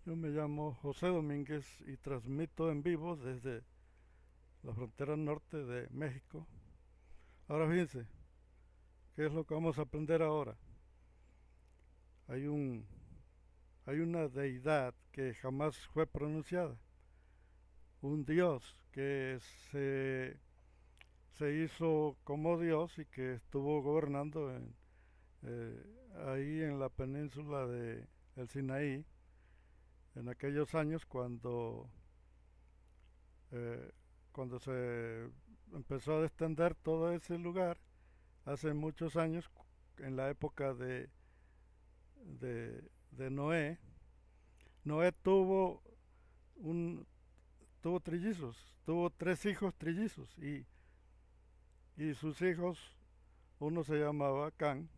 Yo me llamo José Domínguez y transmito en vivo desde la frontera norte de México. Ahora fíjense, ¿qué es lo que vamos a aprender ahora? Hay un, hay una deidad que jamás fue pronunciada, un Dios que se hizo como Dios y que estuvo gobernando ahí en la península de el Sinaí en aquellos años eh, cuando se empezó a extender todo ese lugar hace muchos años, en la época de Noé. Noé un, tuvo trillizos, tuvo tres hijos trillizos y sus hijos, uno se llamaba Can,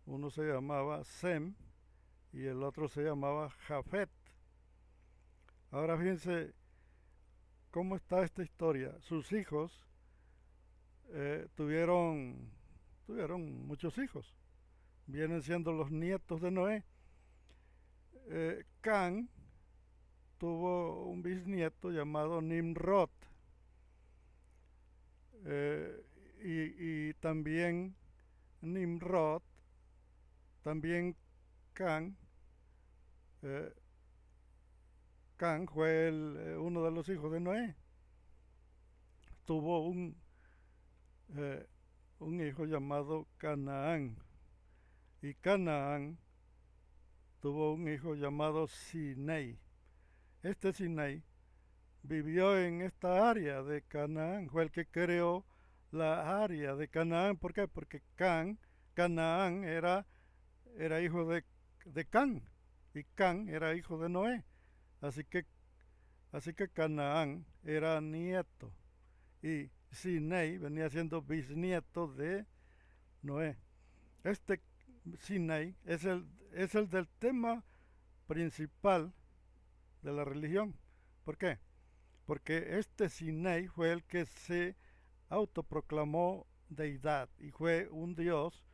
uno se llamaba Sem y el otro se llamaba Jafet. Ahora fíjense cómo está esta historia. Sus hijos eh, tuvieron, tuvieron muchos hijos, vienen siendo los nietos de Noé. Can tuvo un bisnieto llamado Nimrod, eh, y también Nimrod, también Can, eh, Can fue uno de los hijos de Noé. Tuvo eh, un hijo llamado Canaán y Canaán tuvo un hijo llamado Sinei. Este Sinei vivió en esta área de Canaán, fue el que creó la área de Canaán. ¿Por qué? Porque Canaán era hijo de Can y Can era hijo de Noé. Así que, así que Canaán era nieto y Sinei venía siendo bisnieto de Noé. Este Sinei es el del tema principal de la religión. ¿Por qué? Porque este Sinei fue el que se autoproclamó deidad y fue un dios.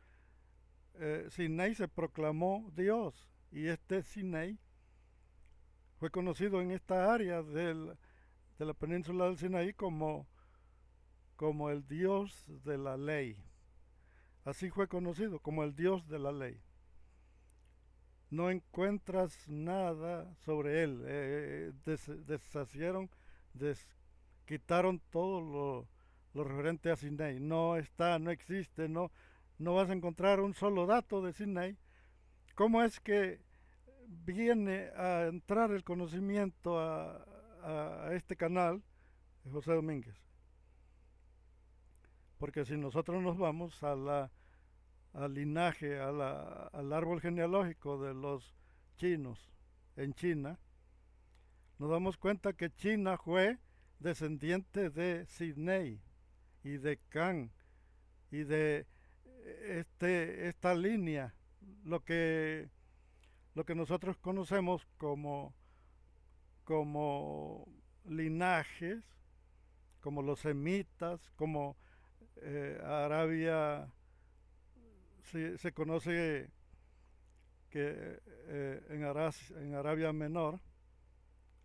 Sinei se proclamó Dios y este Sinei fue conocido en esta área de la península del Sinaí como el Dios de la ley. Así fue conocido como el Dios de la ley. No encuentras nada sobre él. Deshacieron, quitaron todo lo referente a Sinai. No está, no existe, no vas a encontrar un solo dato de Sinai. ¿Cómo es que viene a entrar el conocimiento a este canal de José Domínguez? Porque si nosotros nos vamos al linaje, al árbol genealógico de los chinos en China, nos damos cuenta que China fue descendiente de Sidney y de Can y de esta línea, lo que, lo que nosotros conocemos como linajes, como los semitas, como Arabia, se conoce que en Arabia Menor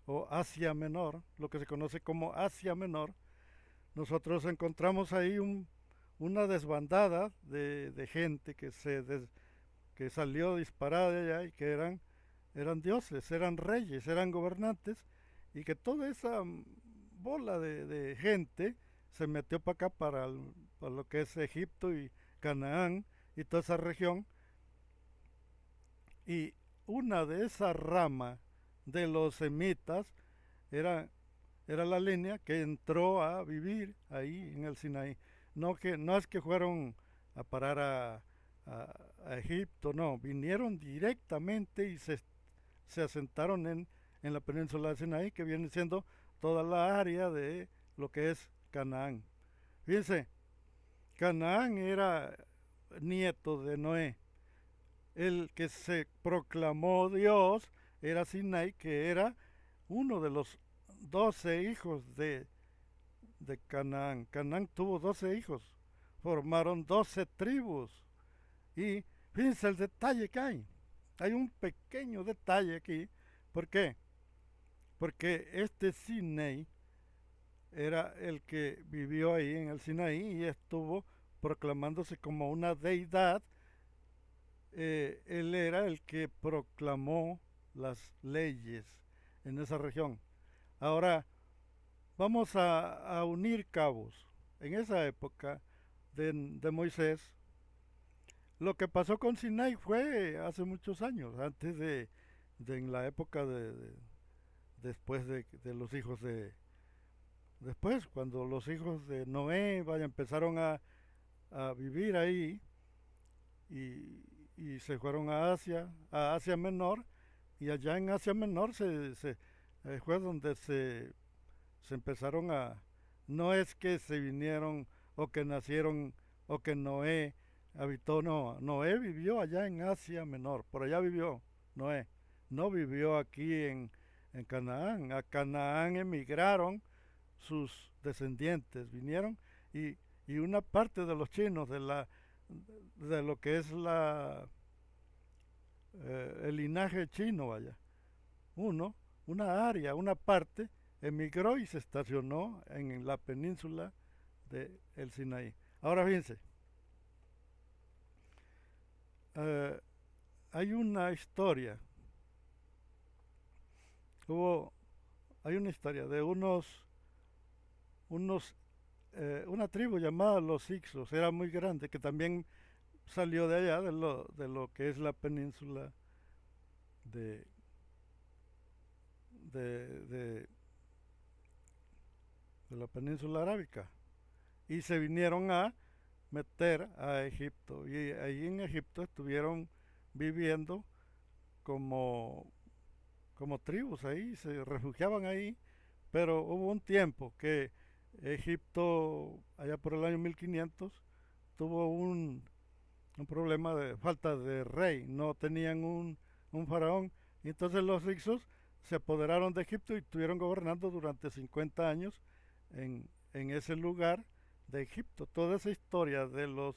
o Asia Menor, lo que se conoce como Asia Menor, nosotros encontramos ahí una desbandada de gente que salió disparada de allá y que eran dioses, eran reyes, eran gobernantes y que toda esa bola de gente se metió para acá, para lo que es Egipto y Canaán y toda esa región. Y una de esas ramas de los semitas era, era la línea que entró a vivir ahí en el Sinaí. No es que fueron a parar a Egipto, no, vinieron directamente y se asentaron en la península de Sinaí, que viene siendo toda la área de lo que es Canaán. Fíjense, Canaán era nieto de Noé. El que se proclamó Dios era Sinai, que era uno de los 12 hijos de Canaán. Canaán tuvo 12 hijos, formaron 12 tribus. Y fíjense el detalle que hay. Hay un pequeño detalle aquí, ¿Por qué? Porque este Sinei era el que vivió ahí en el Sinaí y estuvo proclamándose como una deidad. Él era el que proclamó las leyes en esa región. Ahora, vamos a unir cabos. En esa época de Moisés, lo que pasó con Sinai fue hace muchos años, antes de en la época después de los hijos después, cuando los hijos de Noé empezaron a vivir ahí y se fueron a Asia Menor, y allá en Asia Menor fue donde se empezaron no es que se vinieron o que nacieron o que Noé habitó, no, Noé vivió allá en Asia Menor, por allá vivió Noé, no vivió aquí en Canaán. A Canaán emigraron sus descendientes, vinieron y, y una parte de los chinos de lo que es el linaje chino, vaya, uno, una área, una parte, emigró y se estacionó en la península del Sinaí. Ahora fíjense, eh, hay una historia, hubo, hay una historia de unos una tribu llamada los Ixos, era muy grande, que también salió de allá, de lo que es la península de, de, de, de la península arábica. Y se vinieron a meter a Egipto. Y ahí en Egipto estuvieron viviendo como, como tribus ahí, se refugiaban ahí, pero hubo un tiempo que Egipto, allá por el año 1500, tuvo un problema de falta de rey, no tenían un faraón, y entonces los Hicsos se apoderaron de Egipto y estuvieron gobernando durante 50 años en ese lugar de Egipto. Toda esa historia de los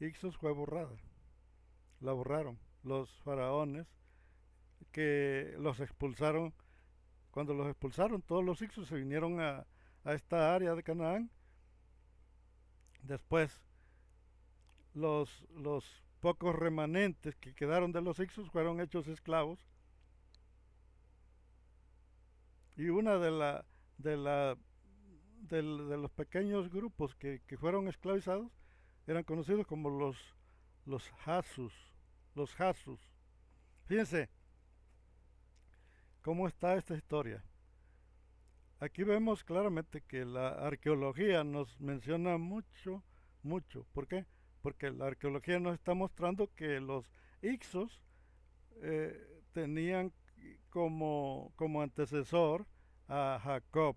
Hicsos fue borrada, la borraron los faraones que los expulsaron. Cuando los expulsaron, todos los Hicsos se vinieron a esta área de Canaán. Después los pocos remanentes que quedaron de los Hicsos fueron hechos esclavos, y una de, la, de los pequeños grupos que fueron esclavizados eran conocidos como los Hasus, los Hasus. Fíjense cómo está esta historia. Aquí vemos claramente que la arqueología nos menciona mucho, mucho. ¿Por qué? Porque la arqueología nos está mostrando que los Ixos tenían como antecesor a Jacob.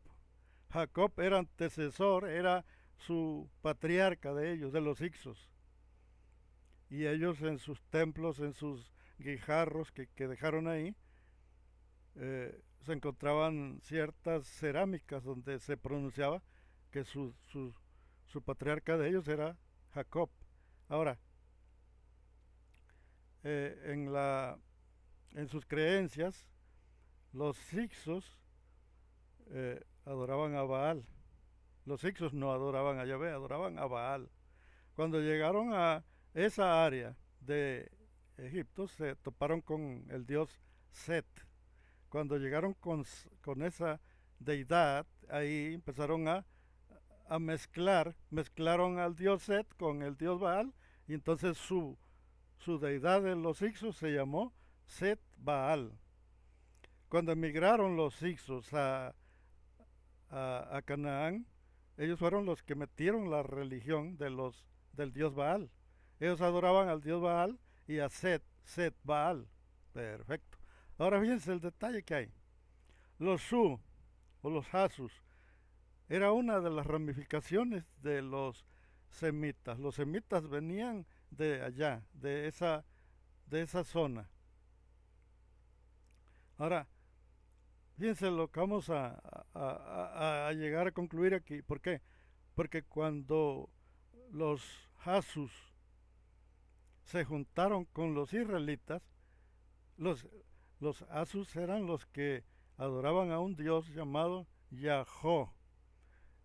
Jacob era antecesor, era su patriarca de ellos, de los Ixos. Y ellos en sus templos, en sus guijarros que dejaron ahí, se encontraban ciertas cerámicas donde se pronunciaba que su patriarca de ellos era Jacob. Ahora, en en sus creencias, los Hicsos adoraban a Baal. Los Hicsos no adoraban a Yahvé, adoraban a Baal. Cuando llegaron a esa área de Egipto, se toparon con el dios Set. Cuando llegaron con esa deidad, ahí empezaron a mezclaron al dios Set con el dios Baal, y entonces su deidad de los Hicsos se llamó Set Baal. Cuando emigraron los Hicsos a Canaán, ellos fueron los que metieron la religión del dios Baal. Ellos adoraban al dios Baal y a Set Baal. Perfecto. Ahora fíjense el detalle que hay. Los Su o los Hasus era una de las ramificaciones de los semitas. Los semitas venían de allá, de esa zona. Ahora, fíjense lo que vamos a llegar a concluir aquí. ¿Por qué? Porque cuando los Hasus se juntaron con los israelitas, los, Los Asus eran los que adoraban a un dios llamado Yahó.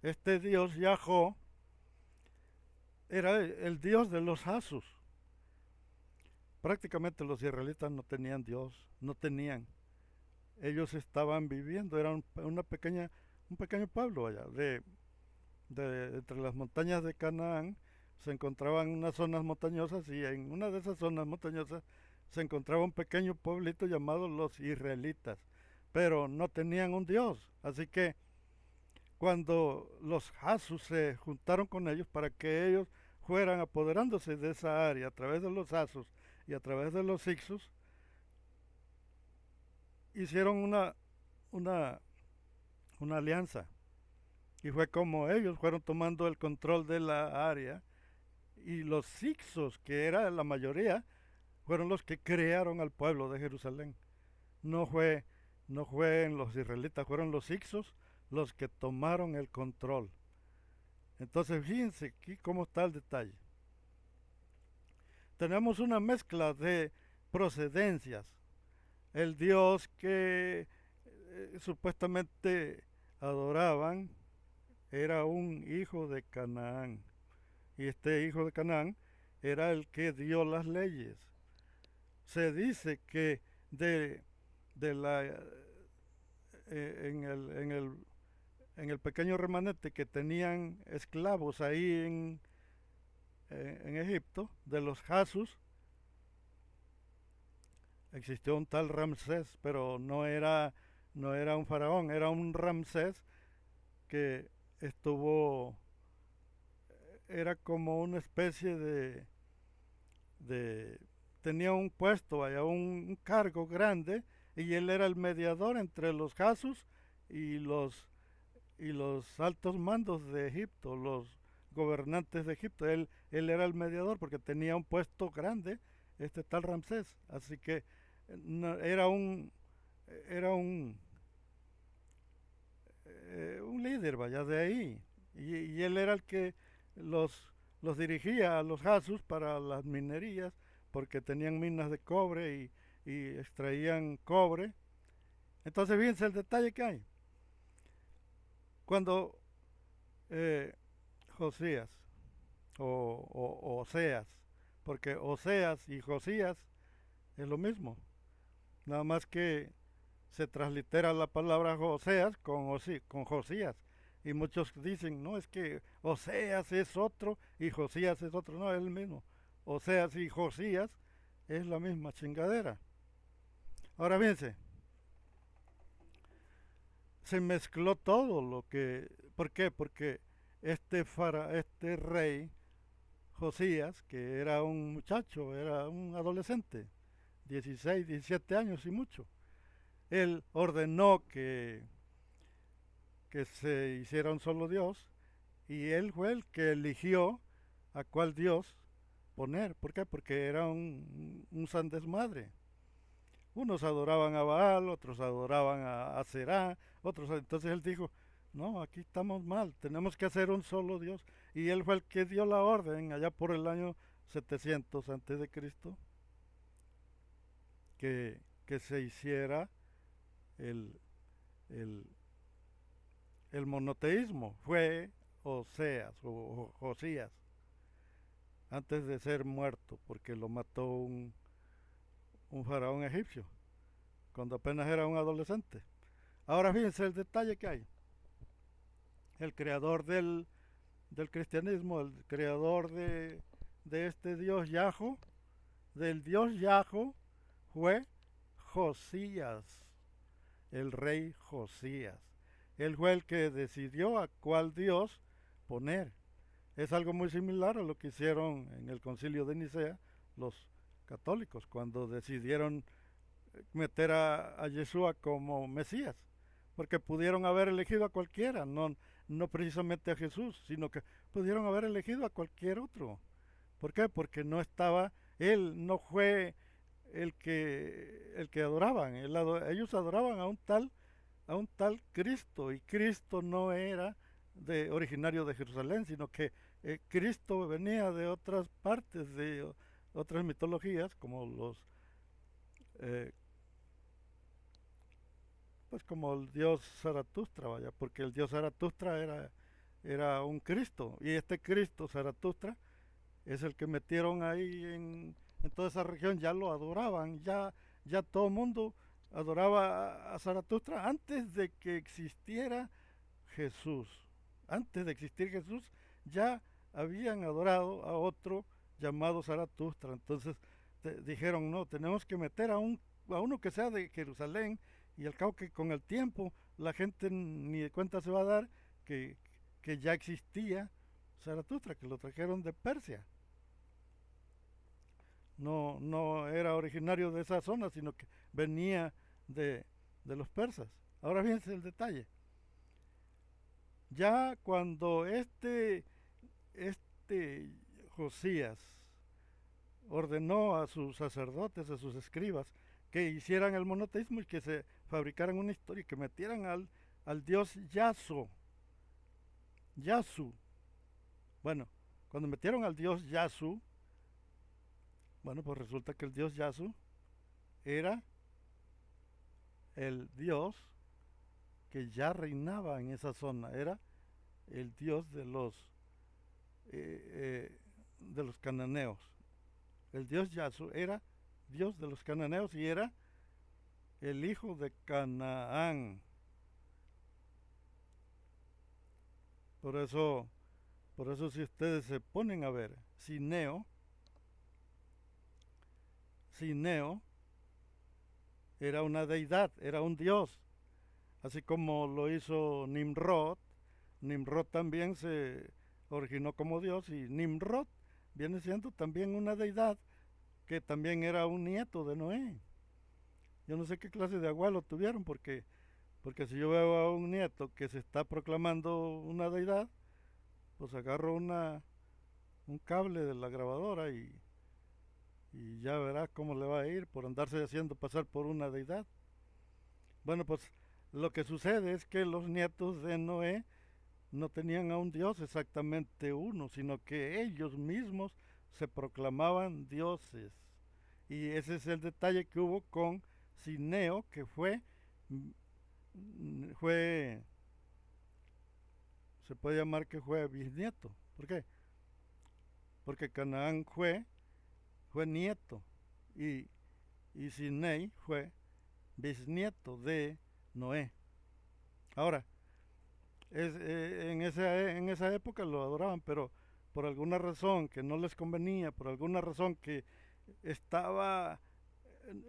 Este dios Yahó era el dios de los Asus. Prácticamente los israelitas no tenían dios, no tenían. Ellos estaban viviendo, era un pequeño pueblo allá, entre las montañas de Canaán se encontraban unas zonas montañosas y en una de esas zonas montañosas se encontraba un pequeño pueblito llamado los israelitas, pero no tenían un dios, así que cuando los Asus se juntaron con ellos para que ellos fueran apoderándose de esa área a través de los Asus y a través de los Ixus, hicieron una, una alianza. Y fue como ellos fueron tomando el control de la área y los Ixos, que era la mayoría, fueron los que crearon al pueblo de Jerusalén. No fue, no fue en los israelitas, fueron los Ixos los que tomaron el control. Entonces fíjense aquí cómo está el detalle. Tenemos una mezcla de procedencias. El Dios que supuestamente adoraban era un hijo de Canaán. Y este hijo de Canaán era el que dio las leyes. Se dice que de, de la, en el pequeño remanente que tenían esclavos ahí en Egipto, de los Jasus, existió un tal Ramsés, pero no era un faraón, era un Ramsés que estuvo, era como una especie de tenía un puesto allá, un cargo grande, y él era el mediador entre los Jasus y los altos mandos de Egipto, los gobernantes de Egipto. Él era el mediador porque tenía un puesto grande, este tal Ramsés. Así que no, era un líder, vaya, de ahí. Y él era el que los dirigía a los Jasus para las minerías, porque tenían minas de cobre y extraían cobre. Entonces, fíjense el detalle que hay. Cuando eh, Josías o Oseas, porque Oseas y Josías es lo mismo, nada más que se translitera la palabra Oseas con Josías. Y muchos dicen, no, es que Oseas es otro y Josías es otro. No, es el mismo. Oseas y Josías es la misma chingadera. Ahora fíjense, se mezcló todo lo que... ¿Por qué? Porque este rey Josías, que era un muchacho, era un adolescente, 16, 17 años y mucho, él ordenó que se hiciera un solo Dios y él fue el que eligió a cuál Dios poner. ¿Por qué? Porque era un san desmadre. Unos adoraban a Baal, otros adoraban a Será, otros. Entonces él dijo, no, aquí estamos mal, tenemos que hacer un solo Dios. Y él fue el que dio la orden allá por el año 700 antes de Cristo que se hiciera el, el, el monoteísmo. Fue Oseas o Josías antes de ser muerto porque lo mató un faraón egipcio cuando apenas era un adolescente. Ahora fíjense el detalle que hay. El creador del cristianismo, el creador de este dios Yahó, del dios Yahó, fue Josías, el rey Josías. Él fue el que decidió a cuál dios poner. Es algo muy similar a lo que hicieron en el concilio de Nicea los católicos cuando decidieron meter a Yeshua como Mesías, porque pudieron haber elegido a cualquiera, no precisamente a Jesús, sino que pudieron haber elegido a cualquier otro. ¿Por qué? Porque no estaba, él no fue el que adoraban, ellos adoraban a un tal Cristo, y Cristo no era originario de Jerusalén, sino que Cristo venía de otras partes, de otras mitologías, como eh, pues como el dios Zaratustra, vaya, porque el dios Zaratustra era un Cristo, y este Cristo Zaratustra es el que metieron ahí en toda esa región, ya lo adoraban, ya todo el mundo adoraba a Zaratustra antes de que existiera Jesús. Antes de existir Jesús, ya habían adorado a otro llamado Zaratustra. Entonces dijeron, no, tenemos que meter a uno que sea de Jerusalén, y al cabo que con el tiempo la gente ni de cuenta se va a dar que, que ya existía Zaratustra, que lo trajeron de Persia. No era originario de esa zona, sino que venía de, de los persas. Ahora fíjense el detalle. Ya cuando este Josías ordenó a sus sacerdotes, a sus escribas, que hicieran el monoteísmo y que se fabricaran una historia y que metieran al dios Yasu. Bueno, cuando metieron al dios Yasu, bueno, pues resulta que el dios Yasu era el dios que ya reinaba en esa zona, era el dios de los cananeos. El dios Yasu era dios de los cananeos y era el hijo de Canaán. Por eso, por eso si ustedes se ponen a ver, Cineo era una deidad, era un dios, así como lo hizo Nimrod. Nimrod también se originó como dios, y Nimrod viene siendo también una deidad que también era un nieto de Noé. Yo no sé qué clase de abuelo tuvieron, porque si yo veo a un nieto que se está proclamando una deidad, pues agarro un cable de la grabadora y ya verás cómo le va a ir por andarse haciendo pasar por una deidad. Bueno, pues lo que sucede es que los nietos de Noé no tenían a un dios exactamente uno, sino que ellos mismos se proclamaban dioses. Y ese es el detalle que hubo con Cineo, que fue, se puede llamar que fue bisnieto. ¿Por qué? Porque Canaán fue nieto, y, y Sinei fue bisnieto de Noé. Ahora, en esa época lo adoraban, pero por alguna razón que no les convenía, por alguna razón que estaba,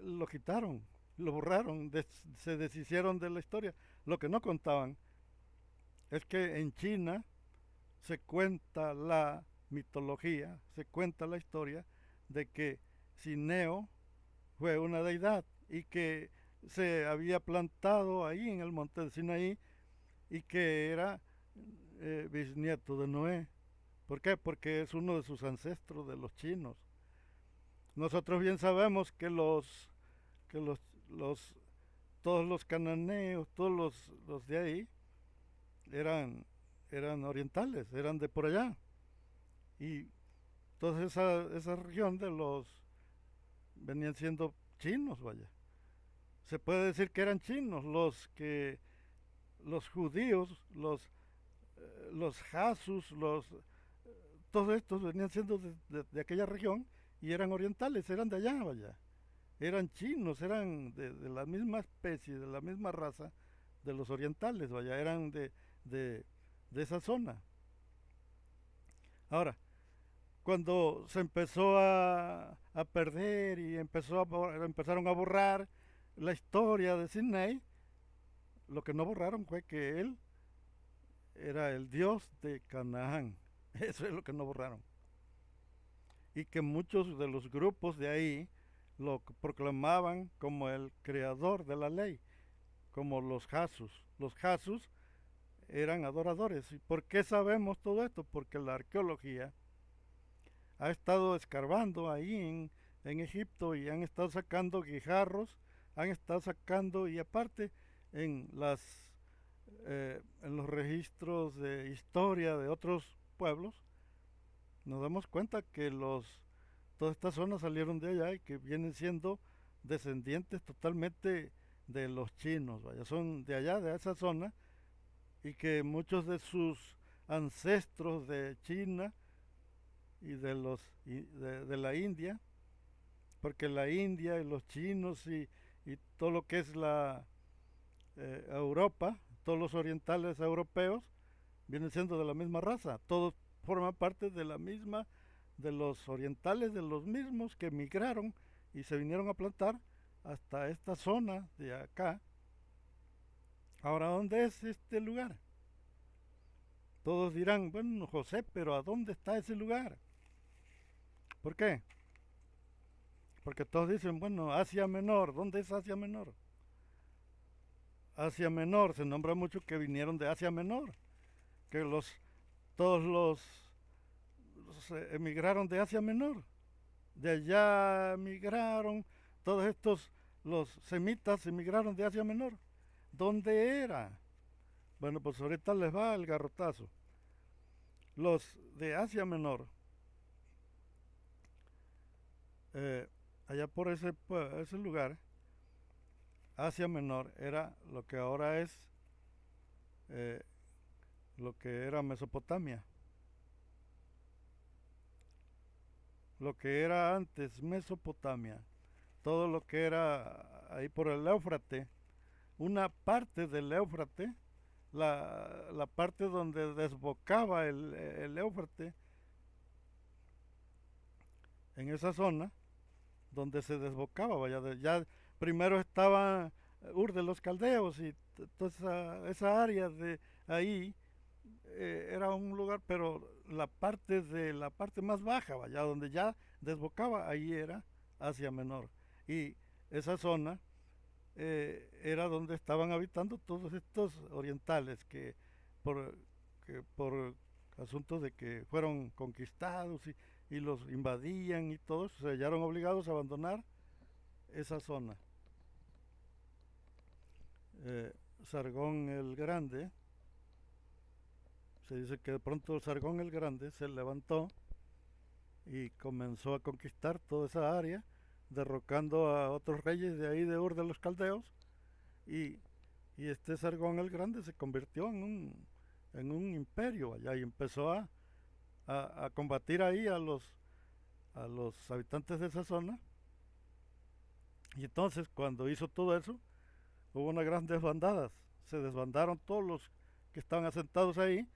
lo quitaron, lo borraron, se deshicieron de la historia. Lo que no contaban es que en China se cuenta la mitología, se cuenta la historia de que Cineo fue una deidad y que se había plantado ahí en el monte de Sinaí y que era bisnieto de Noé. ¿Por qué? Porque es uno de sus ancestros, de los chinos. Nosotros bien sabemos que los todos los cananeos, todos los de ahí eran, eran orientales, eran de por allá. Y toda esa región de los venían siendo chinos, vaya. Se puede decir que eran chinos los judíos, los jasus, todos estos venían siendo de aquella región y eran orientales, eran de allá, vaya. Eran chinos, eran de la misma especie, de la misma raza de los orientales, vaya, eran de esa zona. Ahora, cuando se empezó a perder y empezaron a borrar la historia de Sidney, lo que no borraron fue que él era el dios de Canaán. Eso es lo que no borraron. Y que muchos de los grupos de ahí lo proclamaban como el creador de la ley, como los Jasus. Los Jasus eran adoradores. ¿Y por qué sabemos todo esto? Porque la arqueología ha estado escarbando ahí en Egipto y han estado sacando guijarros, han estado sacando, y aparte en en los registros de historia de otros pueblos, nos damos cuenta que todas estas zonas salieron de allá y que vienen siendo descendientes totalmente de los chinos, vaya, son de allá, de esa zona, y que muchos de sus ancestros de China y de la India, porque la India y los chinos y todo lo que es la Europa, todos los orientales europeos, vienen siendo de la misma raza, todos forman parte de la misma, de los orientales, de los mismos que emigraron y se vinieron a plantar hasta esta zona de acá. Ahora, ¿dónde es este lugar? Todos dirán, bueno, José, pero ¿a dónde está ese lugar? ¿Por qué? Porque todos dicen, bueno, Asia Menor, ¿dónde es Asia Menor? Asia Menor, se nombra mucho que vinieron de Asia Menor, que todos los emigraron de Asia Menor, de allá emigraron, todos estos, los semitas emigraron de Asia Menor. ¿Dónde era? Bueno, pues ahorita les va el garrotazo. Los de Asia Menor, eh, allá por ese lugar, Asia Menor era lo que ahora es, eh, lo que era Mesopotamia. Lo que era antes Mesopotamia, todo lo que era ahí por el Éufrates, una parte del Éufrates, la parte donde desbocaba el Éufrates, en esa zona donde se desbocaba, vaya, ya primero estaba Ur de los Caldeos y toda esa área de ahí era un lugar, pero la parte más baja, vaya, donde ya desbocaba, ahí era Asia Menor. Y esa zona era donde estaban habitando todos estos orientales por, que por asuntos de que fueron conquistados y los invadían y todos se hallaron obligados a abandonar esa zona. Sargón el Grande, se dice que de pronto Sargón el Grande se levantó y comenzó a conquistar toda esa área, derrocando a otros reyes de ahí de Ur de los Caldeos, y, y este Sargón el Grande se convirtió en un imperio allá y empezó a combatir ahí a los habitantes de esa zona. Y entonces cuando hizo todo eso, hubo unas grandes bandadas, se desbandaron todos los que estaban asentados ahí,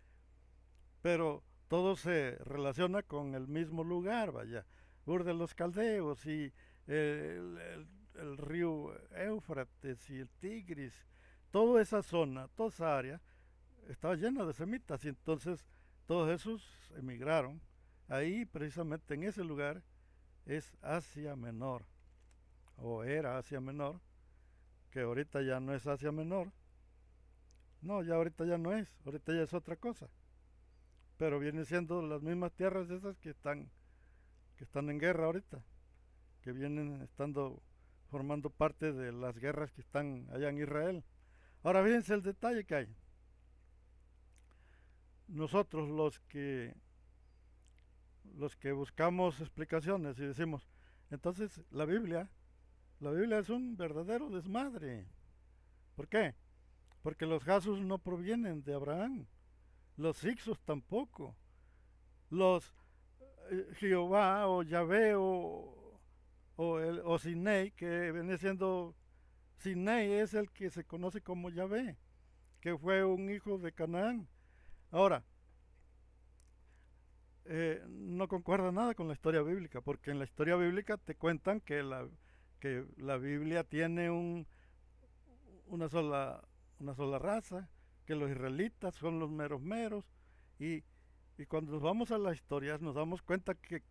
pero todo se relaciona con el mismo lugar, vaya, Ur de los Caldeos y el río Éufrates y el Tigris, toda esa zona, toda esa área, estaba llena de semitas y entonces todos esos emigraron. Ahí precisamente en ese lugar es Asia Menor, o era Asia Menor, que ahorita ya no es Asia Menor. No, ya ahorita ya no es, ahorita ya es otra cosa. Pero viene siendo las mismas tierras esas que están en guerra ahorita, que vienen estando formando parte de las guerras que están allá en Israel. Ahora fíjense el detalle que hay. Nosotros los que buscamos explicaciones y decimos, entonces la Biblia es un verdadero desmadre. ¿Por qué? Porque los Jasus no provienen de Abraham, los Ixos tampoco, los Jehová o Yahvé o Sinei, que viene siendo, Sinei es el que se conoce como Yahvé, que fue un hijo de Canaán. Ahora, no concuerda nada con la historia bíblica, porque en la historia bíblica te cuentan que la Biblia tiene una sola, una sola raza, que los israelitas son los meros meros, y, y cuando nos vamos a las historias nos damos cuenta que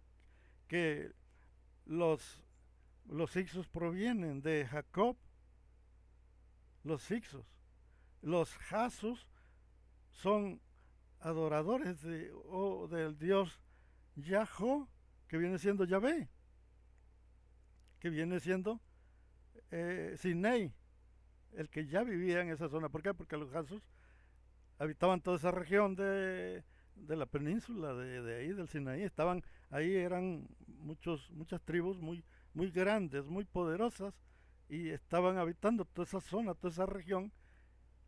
los, los Ixos provienen de Jacob, los Ixos. Los Jasus son adoradores del dios Yahó, que viene siendo Yahvé, que viene siendo Sinei, el que ya vivía en esa zona. ¿Por qué? Porque los Jasus habitaban toda esa región de la península, de ahí del Sinaí. Estaban ahí, eran muchas tribus muy grandes, muy poderosas, y estaban habitando toda esa zona, toda esa región,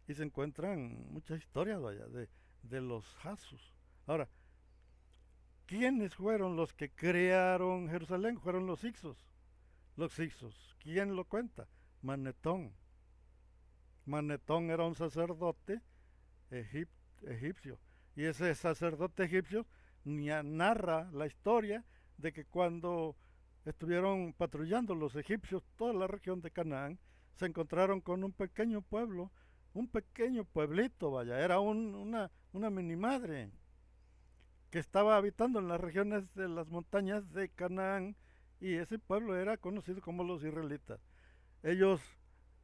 y se encuentran muchas historias, vaya, de los Hasus. Ahora, ¿quiénes fueron los que crearon Jerusalén? Fueron los Hicsos. Los Hicsos. ¿Quién lo cuenta? Manetón. Manetón era un sacerdote egipcio. Y ese sacerdote egipcio narra la historia de que cuando estuvieron patrullando los egipcios toda la región de Canaán, se encontraron con un pequeño pueblo, un pequeño pueblito, vaya, era una mini madre que estaba habitando en las regiones de las montañas de Canaán, y ese pueblo era conocido como los israelitas. Ellos,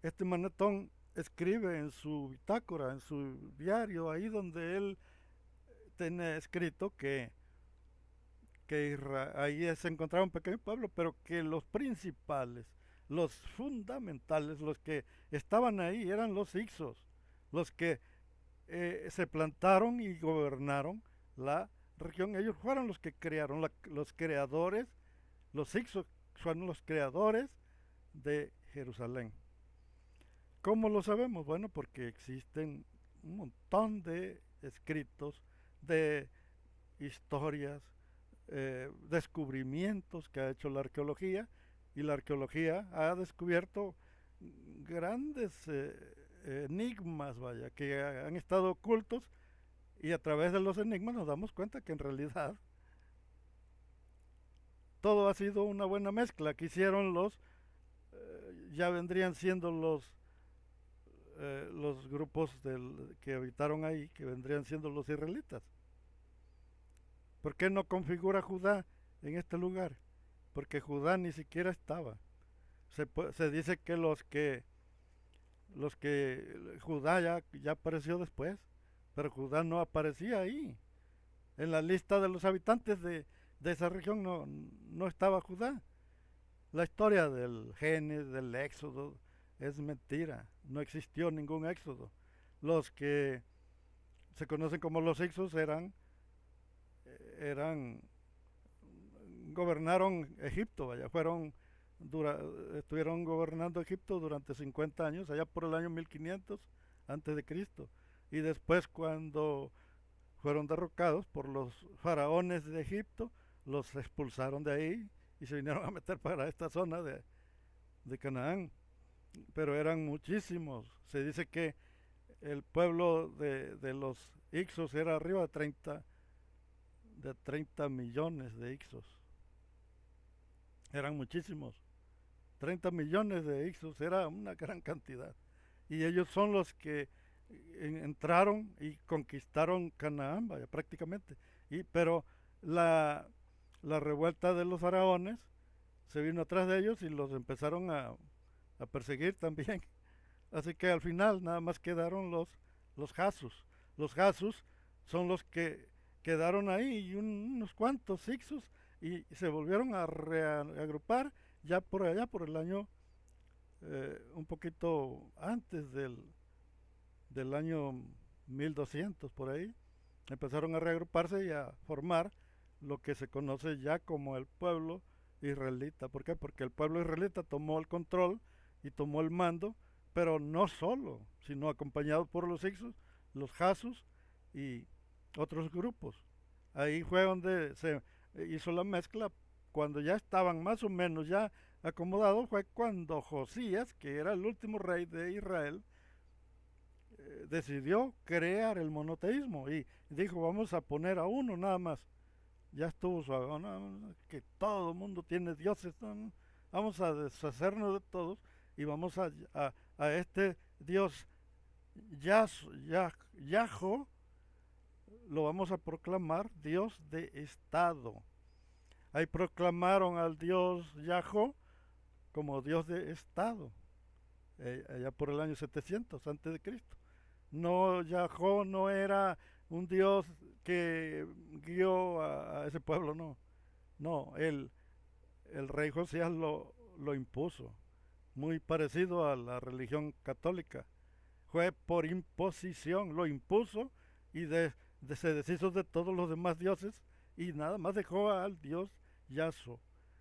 este Manetón escribe en su bitácora, en su diario, ahí donde él tiene escrito que ahí se encontraba un pequeño pueblo, pero que los principales, los fundamentales, los que estaban ahí eran los Hicsos, los que se plantaron y gobernaron la región. Ellos fueron los que crearon, los creadores, los Hicsos fueron los creadores de Jerusalén. ¿Cómo lo sabemos? Bueno, porque existen un montón de escritos, de historias, descubrimientos que ha hecho la arqueología, y la arqueología ha descubierto grandes enigmas, vaya, que han estado ocultos, y a través de los enigmas nos damos cuenta que en realidad todo ha sido una buena mezcla que hicieron ya vendrían siendo los grupos que habitaron ahí, que vendrían siendo los israelitas. ¿Por qué no configura Judá en este lugar? Porque Judá ni siquiera estaba. Se dice que Judá ya apareció después, pero Judá no aparecía ahí. En la lista de los habitantes de esa región no estaba Judá. La historia del Génesis, del Éxodo, es mentira. No existió ningún Éxodo. Los que se conocen como los Hicsos eran gobernaron Egipto, vaya, estuvieron gobernando Egipto durante 50 años, allá por el año 1500 antes de Cristo. Y después, cuando fueron derrocados por los faraones de Egipto, los expulsaron de ahí y se vinieron a meter para esta zona de Canaán. Pero eran muchísimos. Se dice que el pueblo de los Ixos era arriba de 30 millones de Ixos. Eran muchísimos. 30 millones de Ixos era una gran cantidad. Y ellos son los que entraron y conquistaron Canaán, vaya, prácticamente. Pero la revuelta de los faraones se vino atrás de ellos y los empezaron a perseguir también. Así que al final nada más quedaron los Hasus. Los Hasus son los que quedaron ahí, y unos cuantos Ixos, y se volvieron a reagrupar ya por allá, por el año un poquito antes del año 1200, por ahí. Empezaron a reagruparse y a formar lo que se conoce ya como el pueblo israelita. ¿Por qué? Porque el pueblo israelita tomó el control y tomó el mando, pero no solo, sino acompañado por los Ixos, los Hasus y otros grupos. Ahí fue donde se hizo la mezcla. Cuando ya estaban más o menos ya acomodados, fue cuando Josías, que era el último rey de Israel, decidió crear el monoteísmo y dijo: vamos a poner a uno nada más. Ya estuvo suave, que todo el mundo tiene dioses, vamos a deshacernos de todos y vamos a este Dios Yahó, lo vamos a proclamar Dios de Estado. Ahí proclamaron al Dios Yahó como Dios de Estado, allá por el año 700 antes de Cristo. No, Yahó no era un Dios que guió a ese pueblo, no. No, el rey Josías lo impuso, muy parecido a la religión católica. Fue por imposición, lo impuso, y se deshizo de todos los demás dioses y nada más dejó al Dios Yahshua,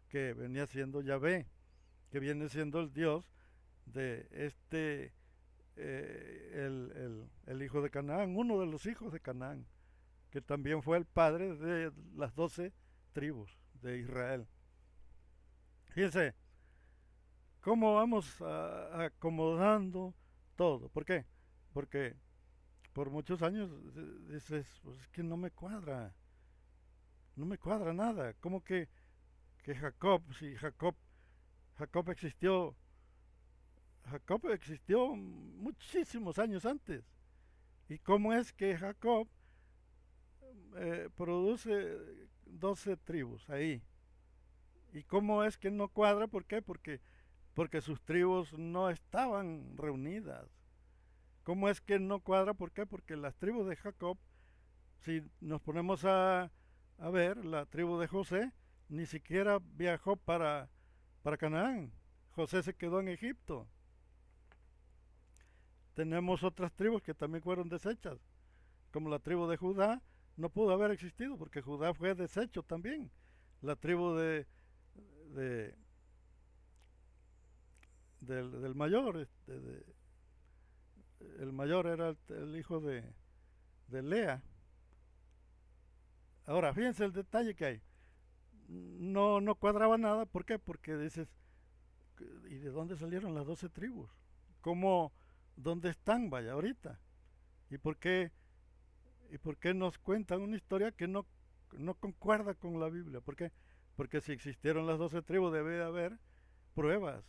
que venía siendo Yahvé, que viene siendo el Dios de el hijo de Canaán, uno de los hijos de Canaán, que también fue el padre de las 12 tribus de Israel. Fíjense cómo vamos acomodando todo. ¿Por qué? Porque por muchos años dices, pues es que no me cuadra nada. ¿Cómo que Jacob, si Jacob existió, Jacob existió muchísimos años antes? ¿Y cómo es que Jacob produce 12 tribus ahí? ¿Y cómo es que no cuadra? ¿Por qué? Porque sus tribus no estaban reunidas. ¿Cómo es que no cuadra? ¿Por qué? Porque las tribus de Jacob, si nos ponemos a ver, la tribu de José ni siquiera viajó para Canaán. José se quedó en Egipto. Tenemos otras tribus que también fueron desechas, como la tribu de Judá, no pudo haber existido porque Judá fue deshecho también. La tribu de- del mayor, el mayor era el hijo de Lea. Ahora, fíjense el detalle que hay. No cuadraba nada, ¿por qué? Porque dices, ¿y de dónde salieron las 12 tribus? ¿Cómo, dónde están, vaya, ahorita? ¿Y por qué, y por qué nos cuentan una historia que no concuerda con la Biblia? ¿Por qué? Porque si existieron las 12 tribus debe de haber pruebas,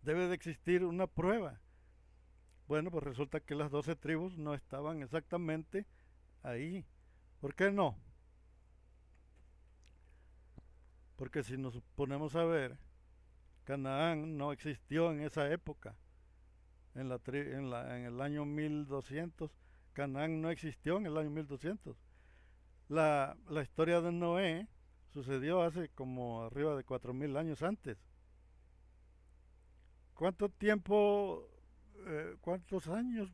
debe de existir una prueba. Bueno, pues resulta que las 12 tribus no estaban exactamente ahí. ¿Por qué no? Porque si nos ponemos a ver, Canaán no existió en esa época. En el año 1200, Canaán no existió en el año 1200. La historia de Noé sucedió hace como arriba de 4000 años antes. ¿Cuánto tiempo, cuántos años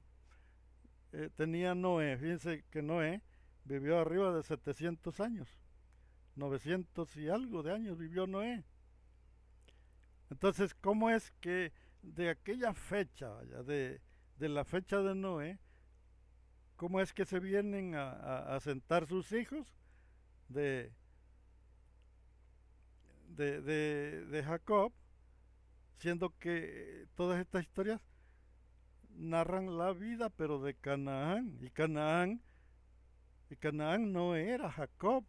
tenía Noé? Fíjense que Noé vivió arriba de 700 años. 900 y algo de años vivió Noé. Entonces, ¿cómo es que de aquella fecha, vaya, de la fecha de Noé, cómo es que se vienen a sentar sus hijos de, de Jacob, siendo que todas estas historias narran la vida, pero de Canaán, y Canaán no era Jacob,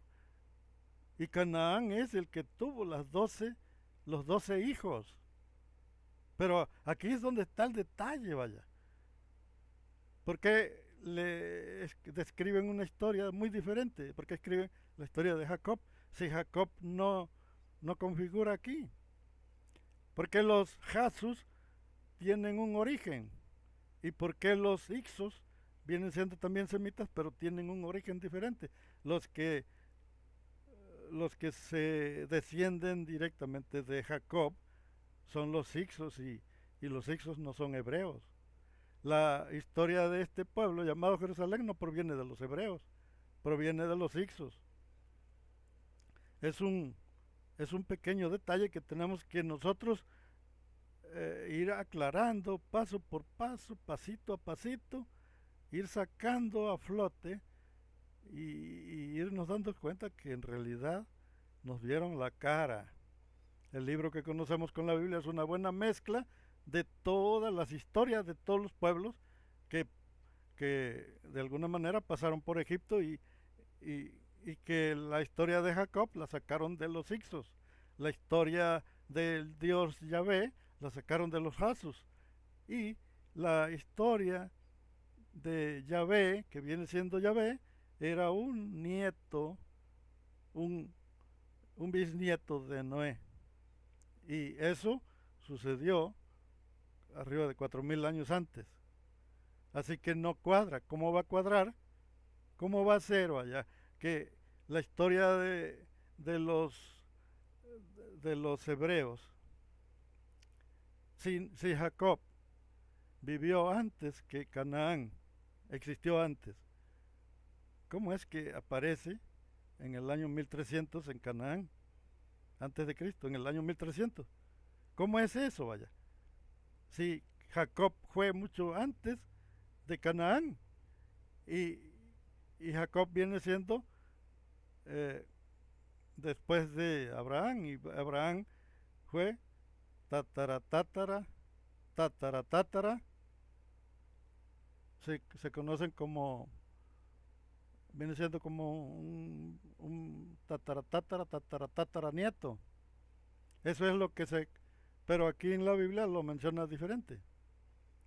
y Canaán es el que tuvo los 12 hijos. Pero aquí es donde está el detalle, vaya. Porque describen una historia muy diferente. Porque escriben la historia de Jacob. Si Jacob no configura aquí. Porque los Jasus tienen un origen. Y porque los Ixos vienen siendo también semitas, pero tienen un origen diferente. Los que, los que se descienden directamente de Jacob son los Ixos y los Ixos no son hebreos. La historia de este pueblo llamado Jerusalén no proviene de los hebreos, proviene de los Ixos. Es un, es un pequeño detalle que tenemos que nosotros ir aclarando paso por paso, pasito a pasito, ir sacando a flote y irnos dando cuenta que en realidad nos vieron la cara. El libro que conocemos con la Biblia es una buena mezcla de todas las historias de todos los pueblos que, que de alguna manera pasaron por Egipto y que la historia de Jacob la sacaron de los Ixos. La historia del dios Yahvé la sacaron de los Jasus. Y la historia de Yahvé, que viene siendo Yahvé, era un nieto, un, un bisnieto de Noé. Y eso sucedió arriba de 4000 años antes. Así que no cuadra. ¿Cómo va a cuadrar? ¿Cómo va a ser, vaya, que la historia de los de los hebreos, si Jacob vivió antes que Canaán, existió antes, ¿cómo es que aparece en el año 1300 en Canaán, antes de Cristo, en el año 1300? ¿Cómo es eso, vaya? si Jacob fue mucho antes de Canaán y, y Jacob viene siendo eh, después de Abraham y Abraham fue tatara, tatara, tatara, tatara, se conocen como, viene siendo como un tatara, tatara, tatara, tatara nieto. Eso es lo que se, pero aquí en la Biblia lo menciona diferente.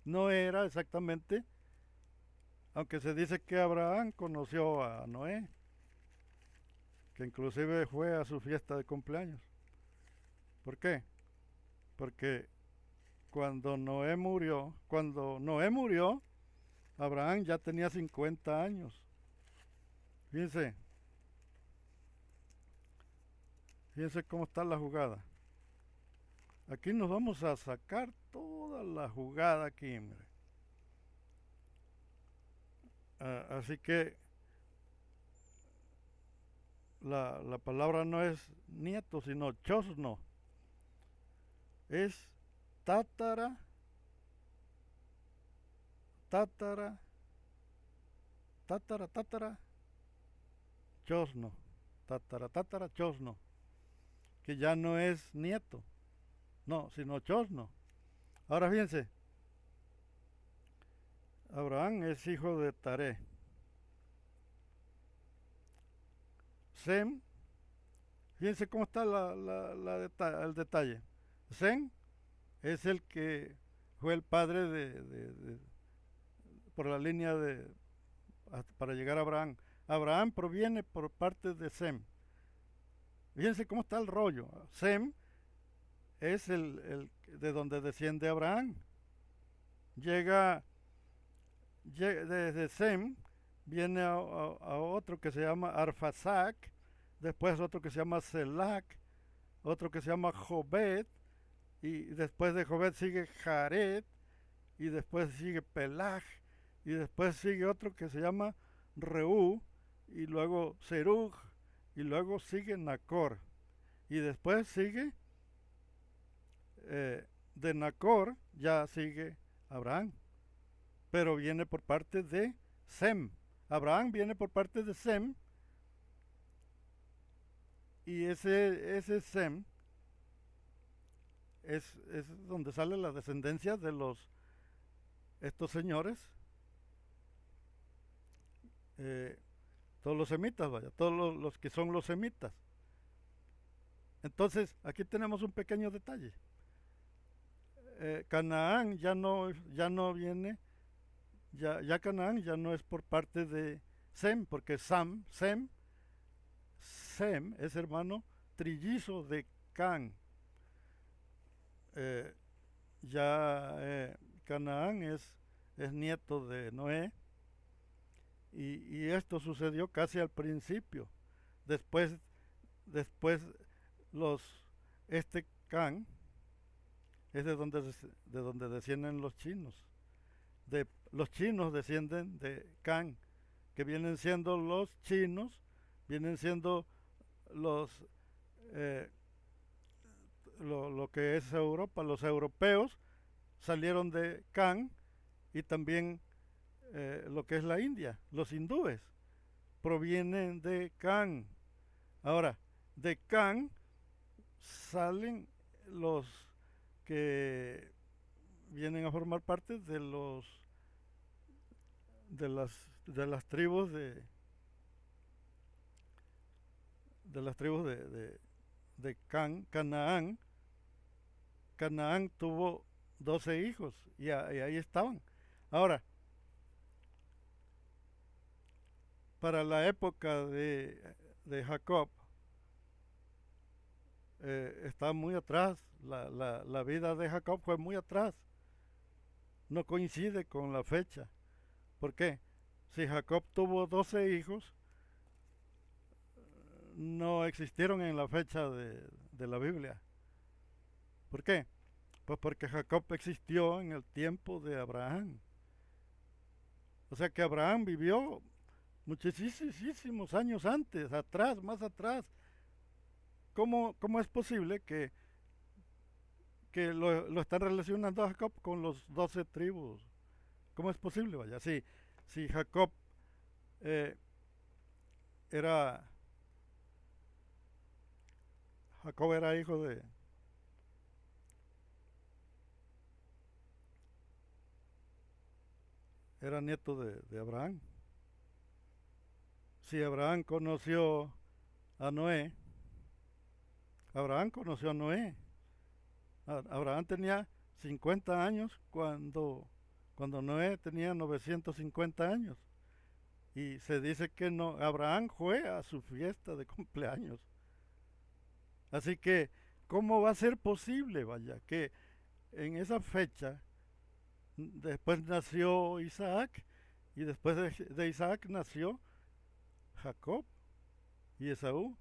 No era exactamente, aunque se dice que Abraham conoció a Noé, que inclusive fue a su fiesta de cumpleaños. ¿Por qué? Porque cuando Noé murió, Abraham ya tenía 50 años. Fíjense, fíjense cómo está la jugada. Aquí nos vamos a sacar toda la jugada aquí, mire. Así que la palabra no es nieto, sino chosno. Es tatara, tatara, tatara, tatara, chosno. Tatara, tatara, chosno. Que ya no es nieto, no, sino chosno. Ahora fíjense, Abraham es hijo de Taré. Sem, fíjense cómo está el detalle. Sem es el que fue el padre por la línea para llegar a Abraham. Abraham proviene por parte de Sem. Fíjense cómo está el rollo. Sem es el de donde desciende Abraham. Llega desde Sem, viene a otro que se llama Arfasac, después otro que se llama Selac, otro que se llama Jobed, y después de Jobed sigue Jared, y después sigue Pelag, y después sigue otro que se llama Reú, y luego Serug, y luego sigue Nacor, y después sigue de Nacor, ya sigue Abraham, pero viene por parte de Sem. Abraham viene por parte de Sem, y ese Sem es donde sale la descendencia de estos señores, eh, todos los semitas, vaya, todos los que son los semitas. Entonces, aquí tenemos un pequeño detalle. Canaán ya no viene, ya Canaán ya no es por parte de Sem, porque Sem es hermano trillizo de Can. Eh, ya Canaán es nieto de Noé, y esto sucedió casi al principio. Después los este Can es de donde descienden los chinos. Los chinos descienden de Can, que vienen siendo los chinos, vienen siendo los eh, lo que es Europa. Los europeos salieron de Can, y también lo que es la India, los hindúes provienen de Can. Ahora, de Can salen los que vienen a formar parte de las tribus de las tribus de Canaán. Canaán tuvo 12 hijos, y ahí estaban. Ahora, para la época de Jacob, está muy atrás. La vida de Jacob fue muy atrás. No coincide con la fecha. ¿Por qué? Si Jacob tuvo 12 hijos, no existieron en la fecha de la Biblia. ¿Por qué? Pues porque Jacob existió en el tiempo de Abraham. O sea que Abraham vivió muchísimos años antes, atrás, más atrás. ¿Cómo es posible que porque lo están relacionando a Jacob con los 12 tribus. ¿Cómo es posible? Vaya, si Jacob eh, era Jacob era hijo era nieto de Abraham. Si Abraham conoció a Noé, Abraham conoció a Noé. Abraham tenía 50 años cuando Noé tenía 950 años. Y se dice que no, Abraham fue a su fiesta de cumpleaños. Así que, ¿cómo va a ser posible, vaya, que en esa fecha después nació Isaac y después de Isaac nació Jacob y Esaú?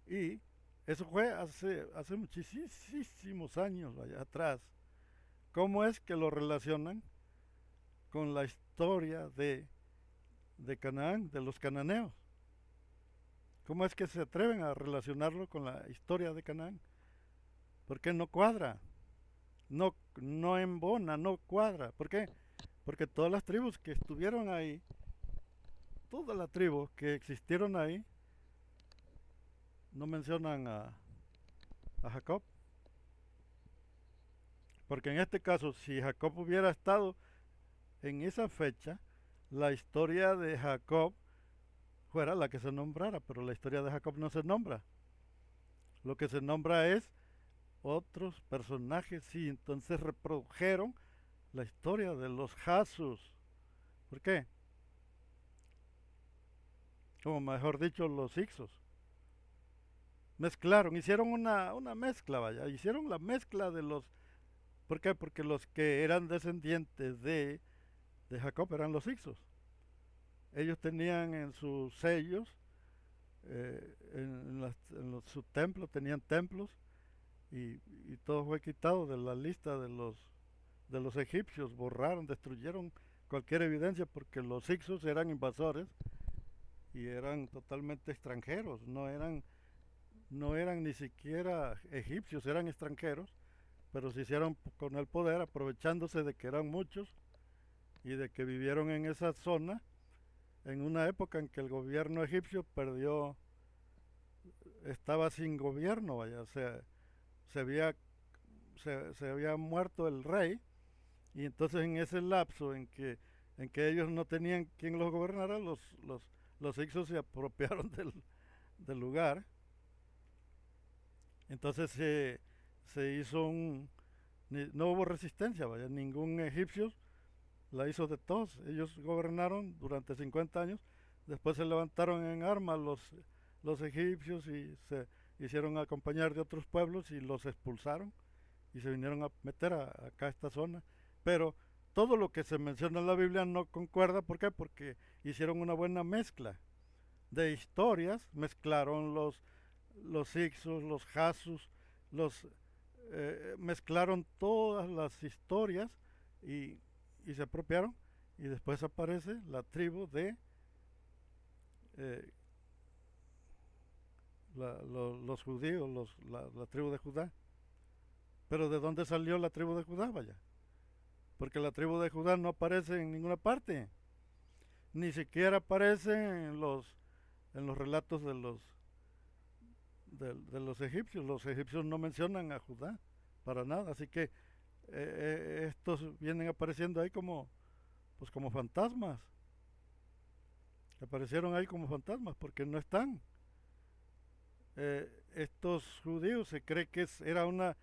Y eso fue hace muchísimos años, vaya, atrás. ¿Cómo es que lo relacionan con la historia de Canaán, de los cananeos? ¿Cómo es que se atreven a relacionarlo con la historia de Canaán? Porque no cuadra, no embona, no cuadra. ¿Por qué? Porque todas las tribus que estuvieron ahí, todas las tribus que existieron ahí, no mencionan a Jacob. Porque en este caso, si Jacob hubiera estado en esa fecha, la historia de Jacob fuera la que se nombrara, pero la historia de Jacob no se nombra. Lo que se nombra es otros personajes, sí, entonces reprodujeron la historia de los Jasus. ¿Por qué? Como mejor dicho, los Ixos. Mezclaron, hicieron una mezcla, vaya, hicieron la mezcla de los... ¿Por qué? Porque los que eran descendientes de Jacob eran los Ixos. Ellos tenían en sus sellos, sus templos, tenían templos, y todo fue quitado de la lista de los egipcios, borraron, destruyeron cualquier evidencia porque los Ixos eran invasores y eran totalmente extranjeros, no eran ni siquiera egipcios, eran extranjeros, pero se hicieron con el poder aprovechándose de que eran muchos y de que vivieron en esa zona en una época en que el gobierno egipcio estaba sin gobierno, vaya, o sea, se había, se había muerto el rey y entonces en ese lapso en que ellos no tenían quien los gobernara, los hicsos se apropiaron del lugar. Entonces se hizo no hubo resistencia, vaya, ningún egipcio la hizo de todos. Ellos gobernaron durante 50 años, después se levantaron en armas los egipcios y se hicieron acompañar de otros pueblos y los expulsaron y se vinieron a meter acá a esta zona. Pero todo lo que se menciona en la Biblia no concuerda. ¿Por qué? Porque hicieron una buena mezcla de historias, mezclaron los Ixos, los Jasus, mezclaron todas las historias y, y se apropiaron y después aparece la tribu de eh, los judíos, la tribu de Judá. Pero ¿de dónde salió la tribu de Judá? Vaya. Porque la tribu de Judá no aparece en ninguna parte. Ni siquiera aparece en los relatos de los egipcios. Los egipcios no mencionan a Judá para nada. Así que estos vienen apareciendo ahí pues como fantasmas. Aparecieron ahí como fantasmas porque no están. Estos judíos se cree que era una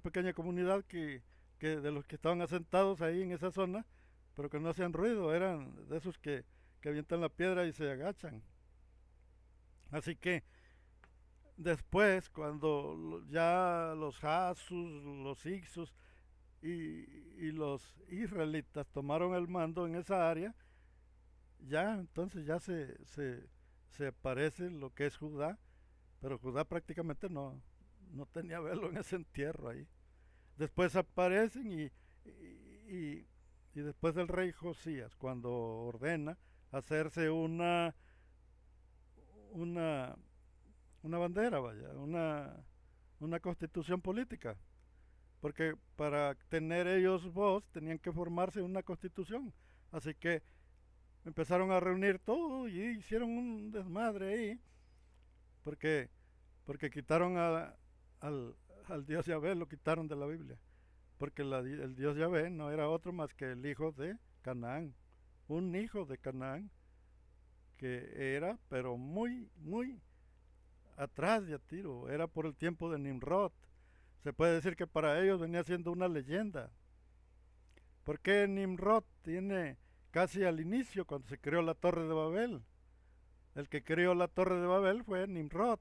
pequeña comunidad que de los que estaban asentados ahí en esa zona, pero que no hacían ruido, eran de esos que avientan la piedra y se agachan. Así que después, cuando ya los Jasus, los Ixos y los israelitas tomaron el mando en esa área, ya entonces ya se aparece lo que es Judá, pero Judá prácticamente no tenía velo en ese entierro ahí. Después aparecen y, y después del rey Josías, cuando ordena hacerse una, una bandera, vaya, una constitución política, porque para tener ellos voz tenían que formarse una constitución. Así que empezaron a reunir todo y hicieron un desmadre ahí, porque, porque quitaron al, al Dios Yahvé, lo quitaron de la Biblia, porque el Dios Yahvé no era otro más que el hijo de Canaán, un hijo de Canaán que era, pero muy, muy atrás de Tiro, era por el tiempo de Nimrod. Se puede decir que para ellos venía siendo una leyenda. Porque Nimrod tiene casi al inicio, cuando se creó la Torre de Babel. El que creó la Torre de Babel fue Nimrod.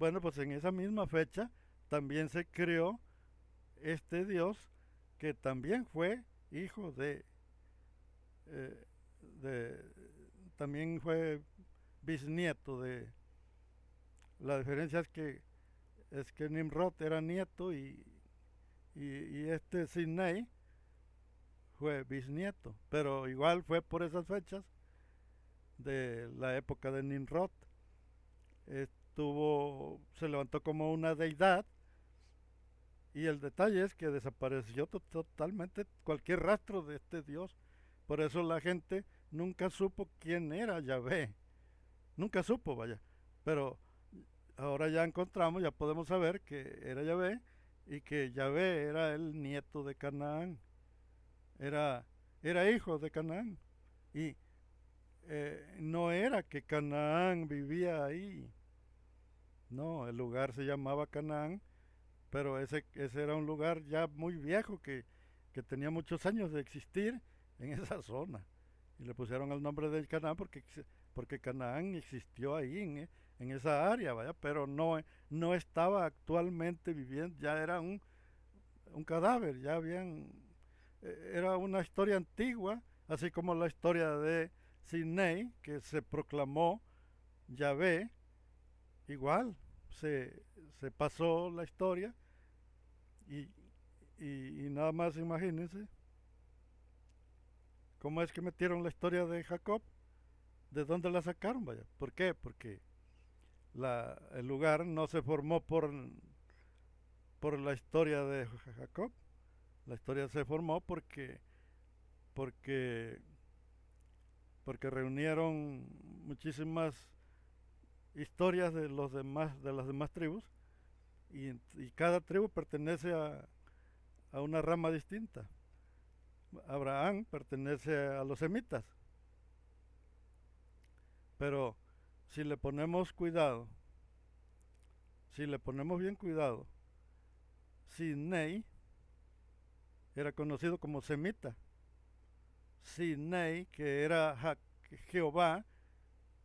Bueno, pues en esa misma fecha también se creó este Dios que también fue hijo eh, de también fue bisnieto de. La diferencia es que Nimrod era nieto y este Sinai fue bisnieto, pero igual fue por esas fechas de la época de Nimrod. Se levantó como una deidad y el detalle es que desapareció totalmente cualquier rastro de este Dios. Por eso la gente nunca supo quién era Yahvé. Nunca supo, vaya. Pero ahora ya encontramos, ya podemos saber que era Yahvé y que Yahvé era el nieto de Canaán. Era, era hijo de Canaán. Y no era que Canaán vivía ahí. No, el lugar se llamaba Canaán, pero ese era un lugar ya muy viejo que tenía muchos años de existir en esa zona. Y le pusieron el nombre de Canaán porque Canaán existió ahí en esa área, vaya, pero no estaba actualmente viviendo, ya era un cadáver, ya era una historia antigua, así como la historia de Sinai, que se proclamó Yahvé, igual, se, se pasó la historia y, y nada más imagínense cómo es que metieron la historia de Jacob, de dónde la sacaron, vaya. ¿Por qué? Porque el lugar no se formó por la historia de Jacob, la historia se formó porque, porque reunieron muchísimas historias de las demás tribus y cada tribu pertenece a una rama distinta. Abraham pertenece a los semitas, pero si le ponemos cuidado, si le ponemos bien cuidado, Sinei era conocido como semita. Sinei, que era Jehová,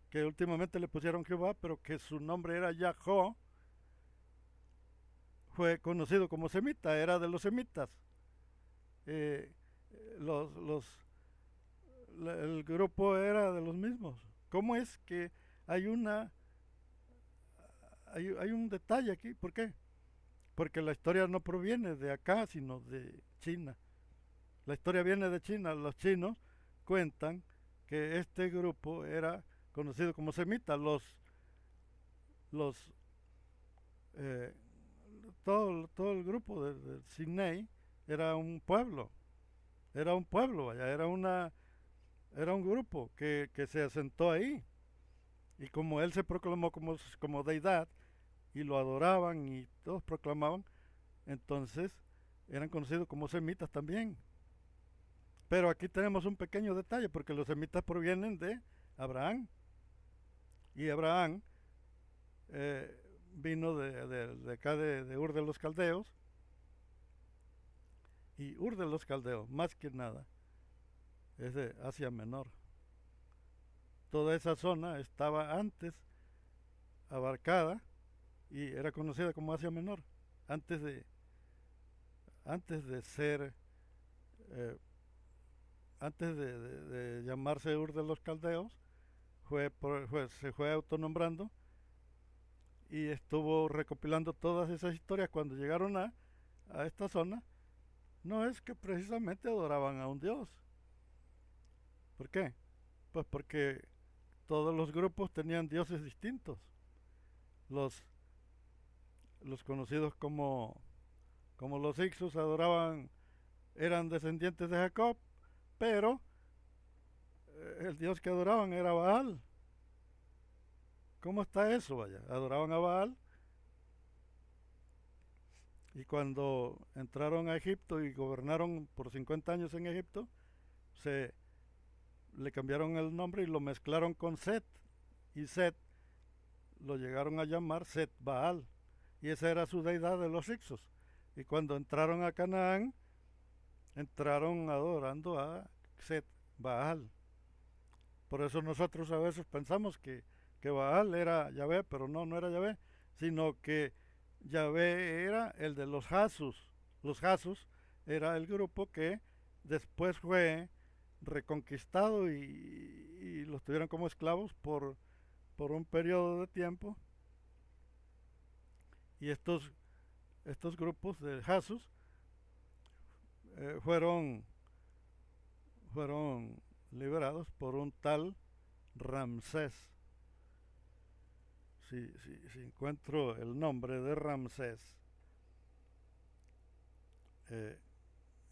que últimamente le pusieron Jehová, pero que su nombre era Yahó, fue conocido como semita, era de los semitas. Eh, los, los, el grupo era de los mismos. ¿Cómo es que hay hay un detalle aquí? ¿Por qué? Porque la historia no proviene de acá, sino de China. La historia viene de China. Los chinos cuentan que este grupo era conocido como semita. Los eh, todo el grupo de Sinai era un pueblo, vaya, era un grupo que se asentó ahí. Y como él se proclamó como deidad y lo adoraban y todos proclamaban, entonces eran conocidos como semitas también. Pero aquí tenemos un pequeño detalle, porque los semitas provienen de Abraham. Y Abraham vino de acá de Ur de los Caldeos. Y Ur de los Caldeos, más que nada, es de Asia Menor. Toda esa zona estaba antes abarcada y era conocida como Asia Menor. Antes de, antes de ser, eh, antes de llamarse Ur de los Caldeos, se fue autonombrando y estuvo recopilando todas esas historias cuando llegaron a esta zona. No es que precisamente adoraban a un dios. ¿Por qué? Pues porque todos los grupos tenían dioses distintos. Los, los conocidos como los Ixos adoraban, eran descendientes de Jacob, pero el dios que adoraban era Baal. ¿Cómo está eso? Vaya, adoraban a Baal, y cuando entraron a Egipto y gobernaron por 50 años en Egipto, se le cambiaron el nombre y lo mezclaron con Set, y Set lo llegaron a llamar Set Baal, y esa era su deidad de los Ixos. Y cuando entraron a Canaán, entraron adorando a Set Baal. Por eso nosotros a veces pensamos que Baal era Yahvé, pero no, no era Yahvé, sino que Yahvé era el de los Jasus. Los Jasus era el grupo que después fue reconquistado y los tuvieron como esclavos por un periodo de tiempo. Y estos grupos de Jasus fueron liberados por un tal Ramsés. Si encuentro el nombre de Ramsés,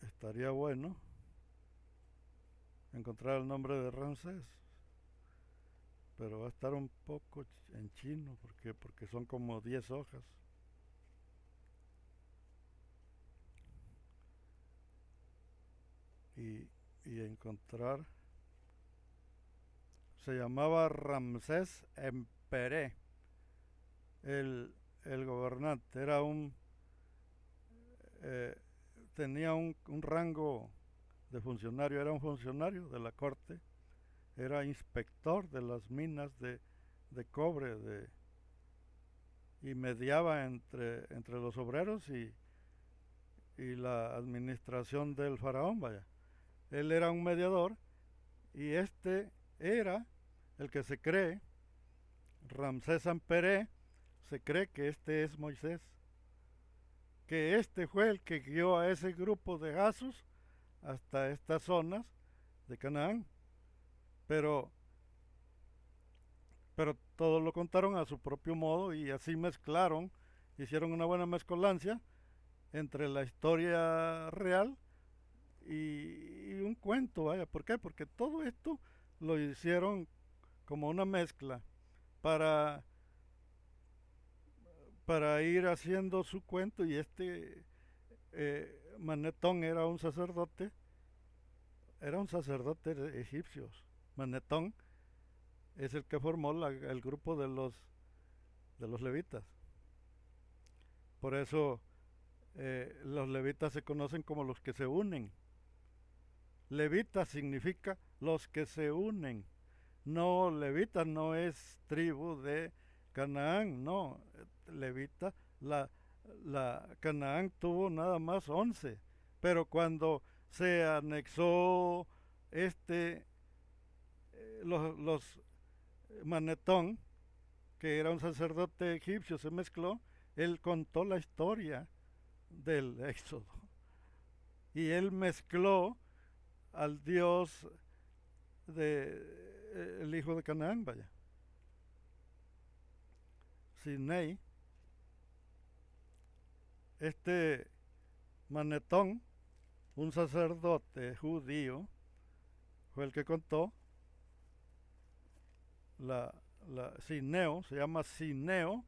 estaría bueno encontrar el nombre de Ramsés, pero va a estar un poco en chino porque son como 10 hojas. Y encontrar, se llamaba Ramsés Emperé, el gobernante. Era eh, tenía un rango de funcionario, era un funcionario de la corte, era inspector de las minas de cobre, y mediaba entre los obreros y la administración del faraón, vaya. Él era un mediador, y este era el que se cree, Ramsés Amperé, se cree que este es Moisés, que este fue el que guió a ese grupo de Jasus hasta estas zonas de Canaán, pero pero todo lo contaron a su propio modo y así mezclaron, hicieron una buena mezcolancia entre la historia real y un cuento, vaya. ¿Por qué? Porque todo esto lo hicieron como una mezcla para, para ir haciendo su cuento. Y Manetón era un sacerdote egipcio. Manetón es el que formó el grupo de los levitas. Por eso los levitas se conocen como los que se unen. Levita significa los que se unen. No, levita no es tribu de Canaán, no. Levita, la Canaán tuvo nada más 11, pero cuando se anexó los Manetón, que era un sacerdote egipcio, se mezcló, él contó la historia del éxodo. Y él mezcló al dios el hijo de Canaán, vaya. Sinei, este Manetón, un sacerdote judío, fue el que contó Sineo, se llama Sineo,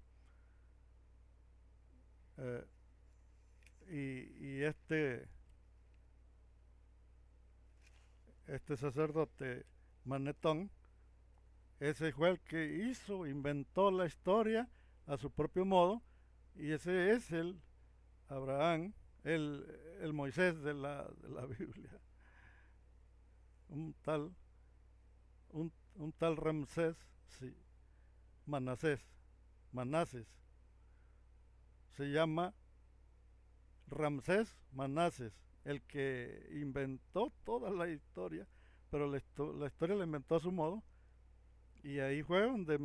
y este sacerdote Manetón, ese fue el que inventó la historia a su propio modo, y ese es el Abraham, el Moisés de la Biblia. Un tal, un tal Ramsés, sí, Manases, se llama Ramsés Manases, el que inventó toda la historia, pero la historia la inventó a su modo, y ahí fue donde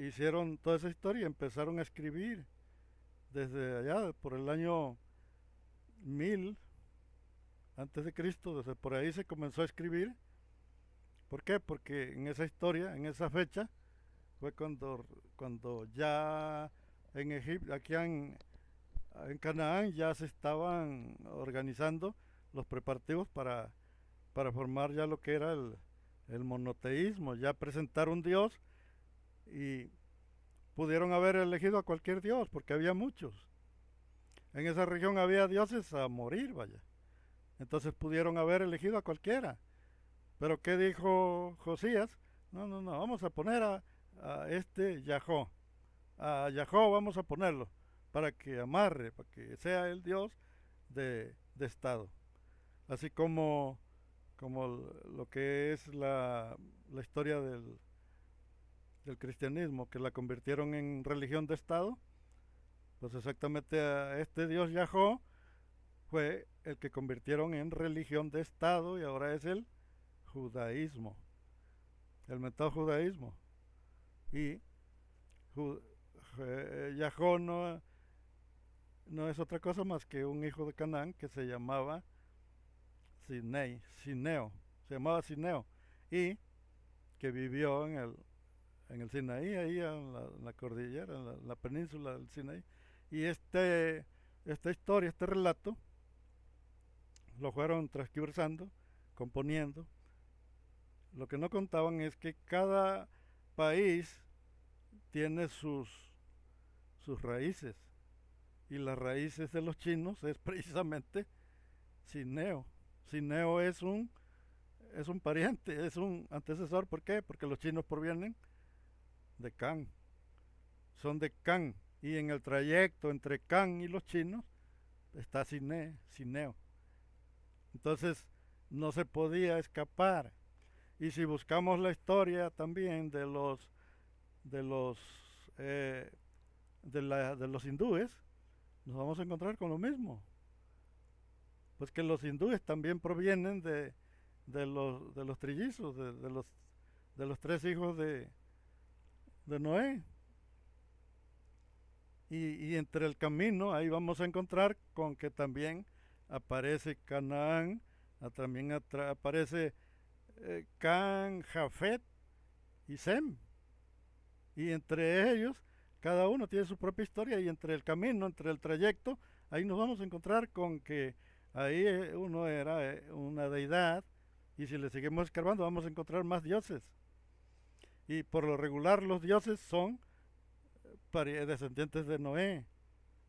hicieron toda esa historia y empezaron a escribir desde allá, por el año 1000 antes de Cristo, desde por ahí se comenzó a escribir. ¿Por qué? Porque en esa historia, en esa fecha, fue cuando ya en Egipto, aquí en Canaán ya se estaban organizando los preparativos para formar ya lo que era el monoteísmo, ya presentar un Dios, y pudieron haber elegido a cualquier Dios porque había muchos. En esa región había dioses a morir, vaya. Entonces pudieron haber elegido a cualquiera. Pero ¿qué dijo Josías? No, no, no, vamos a poner a este Yahó. A Yahó vamos a ponerlo para que amarre, para que sea el Dios de Estado. Así como lo que es la historia del cristianismo, que la convirtieron en religión de Estado, pues exactamente a este Dios Yahó fue el que convirtieron en religión de Estado, y ahora es el judaísmo, el mentado judaísmo. Y ju, Yahó no es otra cosa más que un hijo de Canaán que se llamaba Sineo, se llamaba Sineo, y que vivió en el Sinaí, ahí en la cordillera, en la península del Sinaí. Y esta historia, este relato, lo fueron transversando, componiendo. Lo que no contaban es que cada país tiene sus raíces, y las raíces de los chinos es precisamente Sineo. Sineo es un pariente, es un antecesor. ¿Por qué? Porque los chinos provienen de Can, son de Can, y en el trayecto entre Can y los chinos está Sineo. Entonces no se podía escapar. Y si buscamos la historia también de los eh, de los hindúes, nos vamos a encontrar con lo mismo. Pues que los hindúes también provienen de los trillizos, de los tres hijos de Noé. Y entre el camino ahí vamos a encontrar con que también aparece Canaán, también aparece Can, Jafet y Sem. Y entre ellos, cada uno tiene su propia historia, y entre el camino, entre el trayecto, ahí nos vamos a encontrar con que ahí uno era una deidad, y si le seguimos escarbando vamos a encontrar más dioses. Y por lo regular los dioses son descendientes de Noé,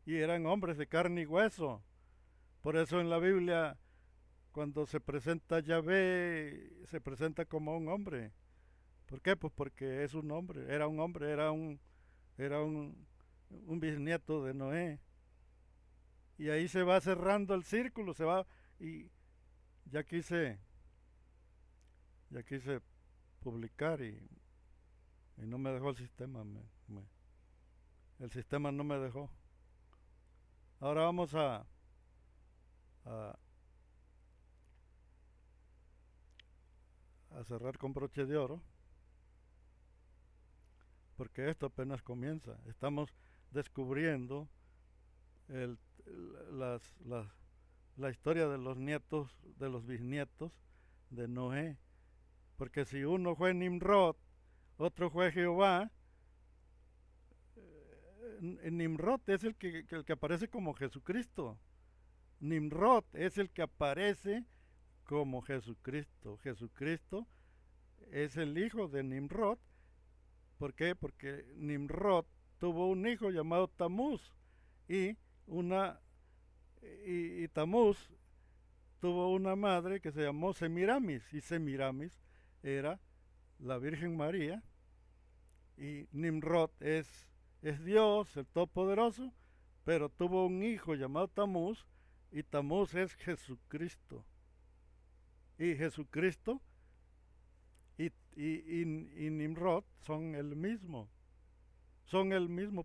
y eran hombres de carne y hueso. Por eso en la Biblia, cuando se presenta Yahvé, se presenta como un hombre. ¿Por qué? Pues porque es un hombre, era un bisnieto de Noé. Y ahí se va cerrando el círculo, y ya quise, ya quise publicar, y no me dejó el sistema, el sistema no me dejó. Ahora vamos a, a cerrar con broche de oro, porque esto apenas comienza. Estamos descubriendo el, las, las, la historia de los nietos, de los bisnietos de Noé. Porque si uno fue Nimrod, otro fue Jehová, Nimrod es el que aparece como Jesucristo. Nimrod es el que aparece como Jesucristo. Jesucristo es el hijo de Nimrod. ¿Por qué? Porque Nimrod tuvo un hijo llamado Tamuz, y Tamuz tuvo una madre que se llamó Semiramis, y Semiramis era la Virgen María, y Nimrod es Dios, el Todopoderoso, pero tuvo un hijo llamado Tamuz, y Tamuz es Jesucristo. Y Jesucristo y Nimrod son el mismo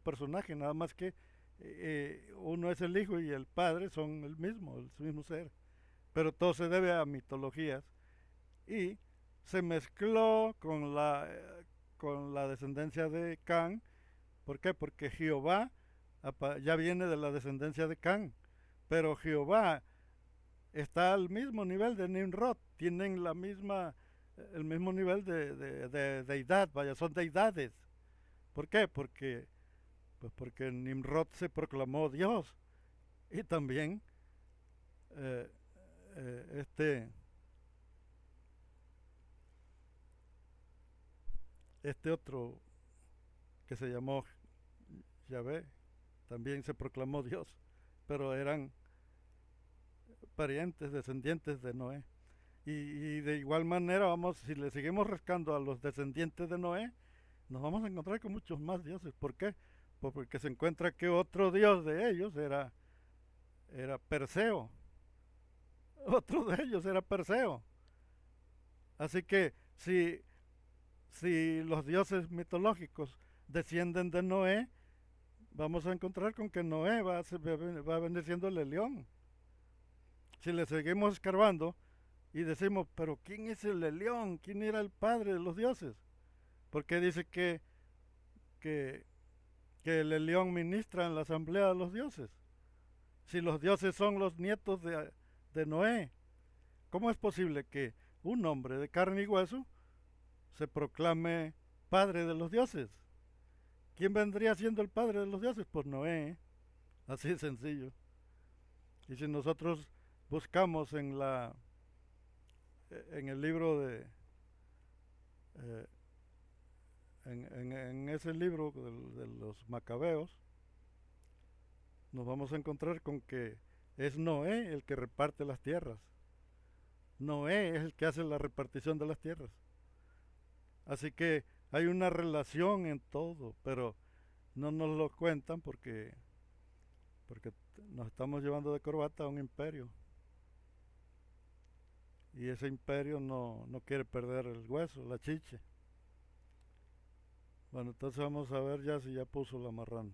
personaje, nada más que uno es el hijo y el padre son el mismo ser. Pero todo se debe a mitologías, y se mezcló con la descendencia de Can. ¿Por qué? Porque Jehová ya viene de la descendencia de Can, pero Jehová está al mismo nivel de Nimrod, tienen el mismo nivel de deidad, vaya, son deidades. ¿Por qué? Pues porque Nimrod se proclamó Dios, Y también eh, eh, este, este otro que se llamó Yahvé, también se proclamó Dios, pero eran parientes, descendientes de Noé. Y de igual manera, vamos, si le seguimos rascando a los descendientes de Noé, nos vamos a encontrar con muchos más dioses. ¿Por qué? Pues porque se encuentra que otro dios de ellos era Perseo. Otro de ellos era Perseo. Así que si los dioses mitológicos descienden de Noé, vamos a encontrar con que Noé va a venir siendo el león. Si le seguimos escarbando y decimos, pero ¿quién es el león? ¿Quién era el padre de los dioses? Porque dice que, que el león ministra en la asamblea de los dioses. Si los dioses son los nietos de Noé, ¿cómo es posible que un hombre de carne y hueso se proclame padre de los dioses? ¿Quién vendría siendo el padre de los dioses? Pues Noé, ¿eh? Así de sencillo. Y si nosotros buscamos en el libro eh, en ese libro de los Macabeos, nos vamos a encontrar con que es Noé el que reparte las tierras. Noé es el que hace la repartición de las tierras. Así que hay una relación en todo, pero no nos lo cuentan porque nos estamos llevando de corbata a un imperio. Y ese imperio no quiere perder el hueso, la chiche. Bueno, entonces vamos a ver ya si ya puso la marrana.